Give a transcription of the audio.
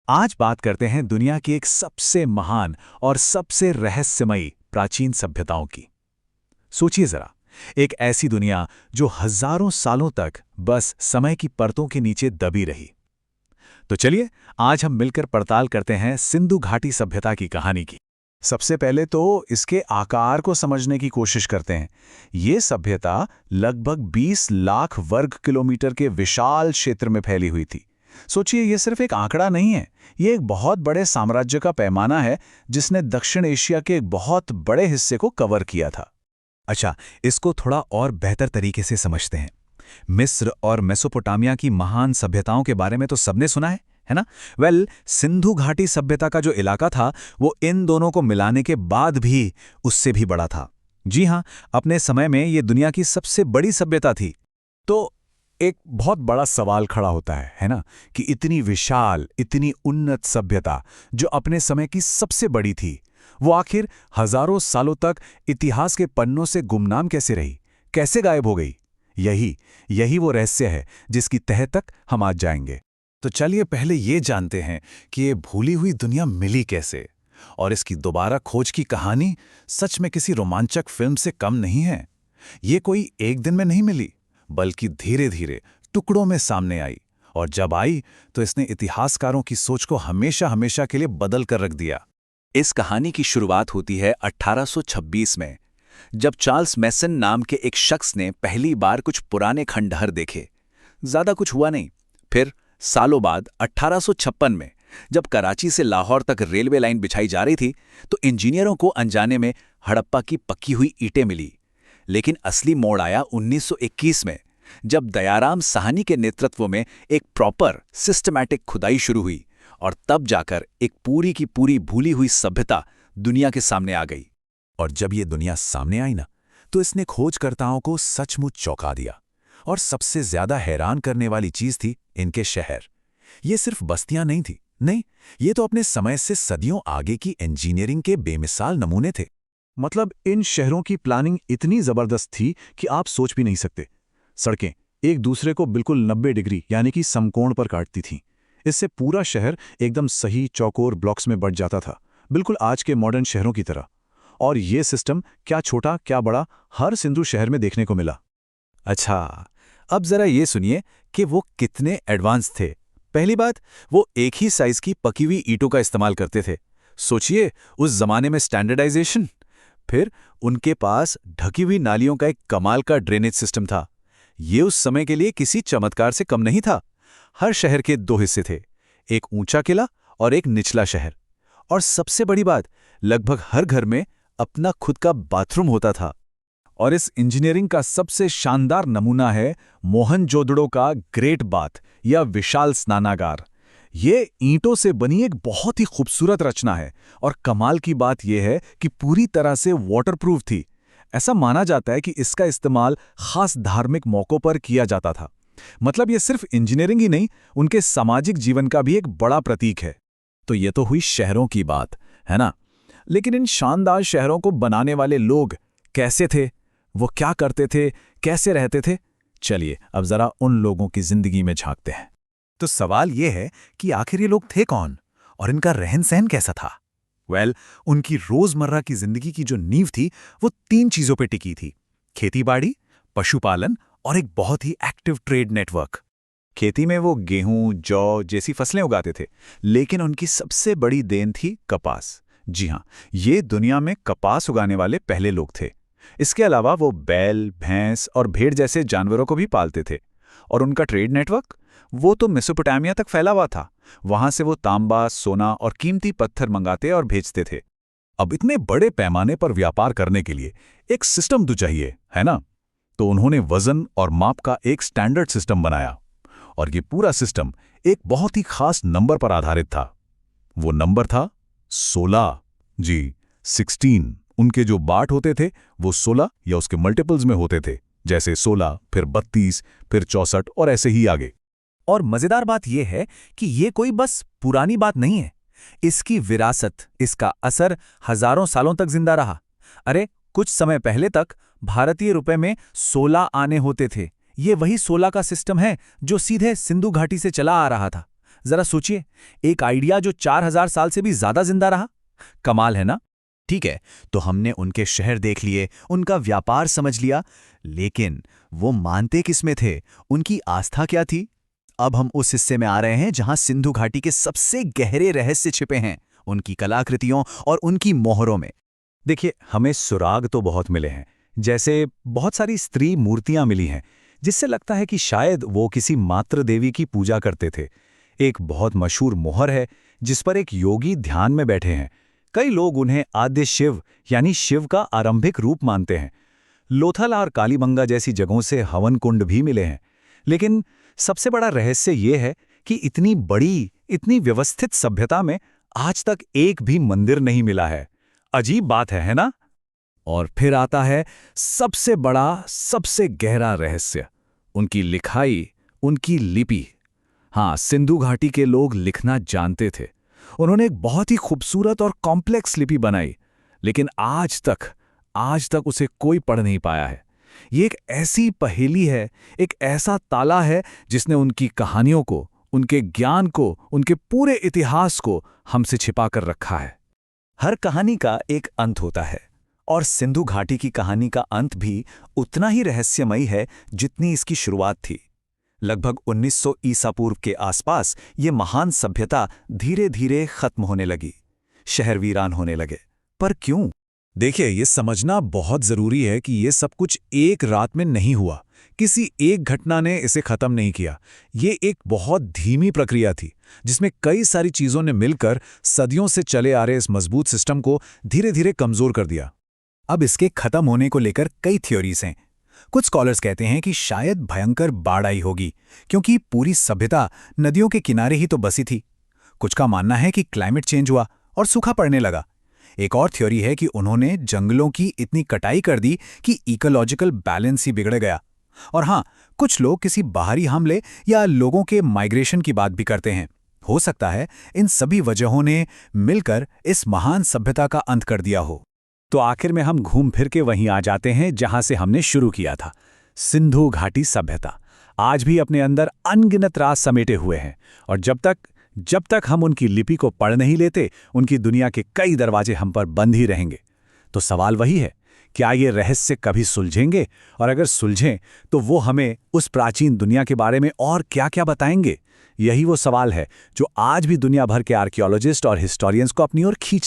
आज बात करते हैं दुनिया की एक सबसे महान और सबसे रहस्यमयी प्राचीन सभ्यताओं की। सोचिए जरा, एक ऐसी दुनिया जो हजारों सालों तक बस समय की परतों के नीचे दबी रही। तो चलिए, आज हम मिलकर पड़ताल करते हैं सिंधु घाटी सभ्यता की कहानी की। सबसे पहले तो इसके आकार को समझने की कोशिश करते हैं। ये सभ्यता लगभग 20 लाख वर्ग किलोमीटर के विशाल क्षेत्र में फैली हुई थी। सोचिए, ये सिर्फ एक आंकड़ा नहीं है, ये एक बहुत बड़े साम्राज्य का पैमाना है जिसने दक्षिण एशिया के एक बहुत बड़े हिस्से को कवर किया था। अच्छा, इसको थोड़ा और बेहतर तरीके से समझते हैं। मिस्र और मेसोपोटामिया की महान सभ्यताओं के बारे में तो सबने सुना है ना? सिंधु घाटी सभ्यता का जो इलाका था वो इन दोनों को मिलाने के बाद भी उससे भी बड़ा था। जी हाँ, अपने समय में ये दुनिया की सबसे बड़ी सभ्यता थी। तो एक बहुत बड़ा सवाल खड़ा होता है ना, कि इतनी विशाल, इतनी उन्नत सभ्यता जो अपने समय की सबसे बड़ी थी, वो आखिर हजारों सालों तक इतिहास के पन्नों से गुमनाम कैसे रही, कैसे गायब हो गई? यही वो रहस्य है जिसकी तह तक हम आज जाएंगे। तो चलिए पहले ये जानते हैं कि ये भूली हुई दुनिया मिली कैसे, और इसकी दोबारा खोज की कहानी सच में किसी रोमांचक फिल्म से कम नहीं है। ये कोई एक दिन में नहीं मिली, बल्कि धीरे धीरे टुकड़ों में सामने आई, और जब आई तो इसने इतिहासकारों की सोच को हमेशा हमेशा के लिए बदल कर रख दिया। इस कहानी की शुरुआत होती है 1826 में, जब चार्ल्स मैसन नाम के एक शख्स ने पहली बार कुछ पुराने खंडहर देखे। ज्यादा कुछ हुआ नहीं। फिर सालों बाद 1856 में जब कराची से लाहौर तक रेलवे लाइन बिछाई जा रही थी, तो इंजीनियरों को अनजाने में हड़प्पा की पक्की हुई ईंटें मिली। लेकिन असली मोड़ आया 1921 में, जब दयाराम साहनी के नेतृत्व में एक प्रॉपर सिस्टमैटिक खुदाई शुरू हुई, और तब जाकर एक पूरी की पूरी भूली हुई सभ्यता दुनिया के सामने आ गई। और जब ये दुनिया सामने आई ना, तो इसने खोजकर्ताओं को सचमुच चौंका दिया। और सबसे ज्यादा हैरान करने वाली चीज थी इनके शहर। ये सिर्फ बस्तियां नहीं थी, नहीं, ये तो अपने समय से सदियों आगे की इंजीनियरिंग के बेमिसाल नमूने थे। मतलब इन शहरों की प्लानिंग इतनी जबरदस्त थी कि आप सोच भी नहीं सकते। सड़कें एक दूसरे को बिल्कुल 90 डिग्री यानी कि समकोण पर काटती थीं। इससे पूरा शहर एकदम सही चौकोर ब्लॉक्स में बंट जाता था, बिल्कुल आज के मॉडर्न शहरों की तरह। और ये सिस्टम क्या छोटा क्या बड़ा, हर सिंधु शहर में देखने को मिला। अच्छा, अब जरा ये सुनिए कि वो कितने एडवांस थे। पहली बात, वो एक ही साइज की पकी हुई ईंटों का इस्तेमाल करते थे। सोचिए, उस जमाने में स्टैंडर्डाइजेशन। फिर उनके पास ढकी हुई नालियों का एक कमाल का ड्रेनेज सिस्टम था। ये उस समय के लिए किसी चमत्कार से कम नहीं था। हर शहर के 2 हिस्से थे, एक ऊंचा किला और एक निचला शहर। और सबसे बड़ी बात, लगभग हर घर में अपना खुद का बाथरूम होता था। और इस इंजीनियरिंग का सबसे शानदार नमूना है मोहनजोदड़ो का ग्रेट बाथ या विशाल स्नानागार। ये ईंटों से बनी एक बहुत ही खूबसूरत रचना है, और कमाल की बात यह है कि पूरी तरह से वाटरप्रूफ थी। ऐसा माना जाता है कि इसका इस्तेमाल खास धार्मिक मौकों पर किया जाता था। मतलब ये सिर्फ इंजीनियरिंग ही नहीं, उनके सामाजिक जीवन का भी एक बड़ा प्रतीक है। तो ये तो हुई शहरों की बात, है ना? लेकिन इन शानदार शहरों को बनाने वाले लोग कैसे थे, वो क्या करते थे, कैसे रहते थे? चलिए अब जरा उन लोगों की जिंदगी में झांकते हैं। तो सवाल ये है कि आखिर ये लोग थे कौन, और इनका रहन सहन कैसा था? उनकी रोजमर्रा की जिंदगी की जो नींव थी वो 3 चीजों पे टिकी थी: खेतीबाड़ी, पशुपालन और एक बहुत ही एक्टिव ट्रेड नेटवर्क। खेती में वो गेहूं, जौ जैसी फसलें उगाते थे, लेकिन उनकी सबसे बड़ी देन थी कपास। जी हाँ, ये दुनिया में कपास उगाने वाले पहले लोग थे। इसके अलावा वो बैल, भैंस और भेड़ जैसे जानवरों को भी पालते थे। और उनका ट्रेड नेटवर्क, वो तो मेसोपोटामिया तक फैला हुआ था। वहां से वो तांबा, सोना और कीमती पत्थर मंगाते और भेजते थे। अब इतने बड़े पैमाने पर व्यापार करने के लिए एक सिस्टम तो चाहिए, है ना? तो उन्होंने वजन और माप का एक स्टैंडर्ड सिस्टम बनाया, और ये पूरा सिस्टम एक बहुत ही खास नंबर पर आधारित था। वो नंबर था 16। जी, 16। उनके जो बाट होते थे वो 16 या उसके मल्टीपल्स में होते थे, जैसे 16, फिर 32, फिर 64 और ऐसे ही आगे। और मजेदार बात यह है कि ये कोई बस पुरानी बात नहीं है। इसकी विरासत, इसका असर हजारों सालों तक जिंदा रहा। अरे, कुछ समय पहले तक भारतीय रुपए में 16 आने होते थे। ये वही 16 का सिस्टम है जो सीधे सिंधु घाटी से चला आ रहा था। जरा सोचिए, एक आइडिया जो 4000 साल से भी ज्यादा जिंदा रहा। कमाल है ना? ठीक है, तो हमने उनके शहर देख लिए, उनका व्यापार समझ लिया, लेकिन वो मानते किसमें थे, उनकी आस्था क्या थी? अब हम उस हिस्से में आ रहे हैं जहां सिंधु घाटी के सबसे गहरे रहस्य छिपे हैं, उनकी कलाकृतियों और उनकी मोहरों में। देखिए, हमें सुराग तो बहुत मिले हैं, जैसे बहुत सारी स्त्री मूर्तियां मिली हैं, जिससे लगता है कि शायद वो किसी मातृ देवी की पूजा करते थे। एक बहुत मशहूर मोहर है जिस पर एक योगी ध्यान में बैठे हैं। कई लोग उन्हें आद्य शिव यानी शिव का आरंभिक रूप मानते हैं। लोथल और कालीबंगा जैसी जगहों से हवन कुंड भी मिले हैं। लेकिन सबसे बड़ा रहस्य ये है कि इतनी बड़ी, इतनी व्यवस्थित सभ्यता में आज तक एक भी मंदिर नहीं मिला है। अजीब बात है ना? और फिर आता है सबसे बड़ा, सबसे गहरा रहस्य, उनकी लिखाई, उनकी लिपि। हाँ, सिंधु घाटी के लोग लिखना जानते थे। उन्होंने एक बहुत ही खूबसूरत और कॉम्प्लेक्स लिपि बनाई, लेकिन आज तक उसे कोई पढ़ नहीं पाया है। ये एक ऐसी पहेली है, एक ऐसा ताला है जिसने उनकी कहानियों को, उनके ज्ञान को, उनके पूरे इतिहास को हमसे छिपा कर रखा है। हर कहानी का एक अंत होता है, और सिंधु घाटी की कहानी का अंत भी उतना ही रहस्यमयी है जितनी इसकी शुरुआत थी। लगभग 1900 ईसा पूर्व के आसपास ये महान सभ्यता धीरे धीरे खत्म होने लगी, शहर वीरान होने लगे। पर क्यों? देखिए, ये समझना बहुत जरूरी है कि ये सब कुछ एक रात में नहीं हुआ। किसी एक घटना ने इसे खत्म नहीं किया। ये एक बहुत धीमी प्रक्रिया थी, जिसमें कई सारी चीजों ने मिलकर सदियों से चले आ रहे इस मजबूत सिस्टम को धीरे धीरे कमजोर कर दिया। अब इसके खत्म होने को लेकर कई थ्योरीज हैं। कुछ स्कॉलर्स कहते हैं कि शायद भयंकर बाढ़ आई होगी, क्योंकि पूरी सभ्यता नदियों के किनारे ही तो बसी थी। कुछ का मानना है कि क्लाइमेट चेंज हुआ और सूखा पड़ने लगा। एक और थ्योरी है कि उन्होंने जंगलों की इतनी कटाई कर दी कि इकोलॉजिकल बैलेंस ही बिगड़ गया। और हाँ, कुछ लोग किसी बाहरी हमले या लोगों के माइग्रेशन की बात भी करते हैं। हो सकता है इन सभी वजहों ने मिलकर इस महान सभ्यता का अंत कर दिया हो। तो आखिर में हम घूम फिर के वहीं आ जाते हैं जहां से हमने शुरू किया था। सिंधु घाटी सभ्यता आज भी अपने अंदर अनगिनत राज समेटे हुए हैं, और जब तक हम उनकी लिपि को पढ़ नहीं लेते, उनकी दुनिया के कई दरवाजे हम पर बंद ही रहेंगे। तो सवाल वही है, क्या ये रहस्य कभी सुलझेंगे? और अगर सुलझें तो वो हमें उस प्राचीन दुनिया के बारे में और क्या-क्या बताएंगे? यही वो सवाल है जो आज भी दुनिया भर के आर्कियोलॉजिस्ट और हिस्टोरियंस को अपनी ओर खींच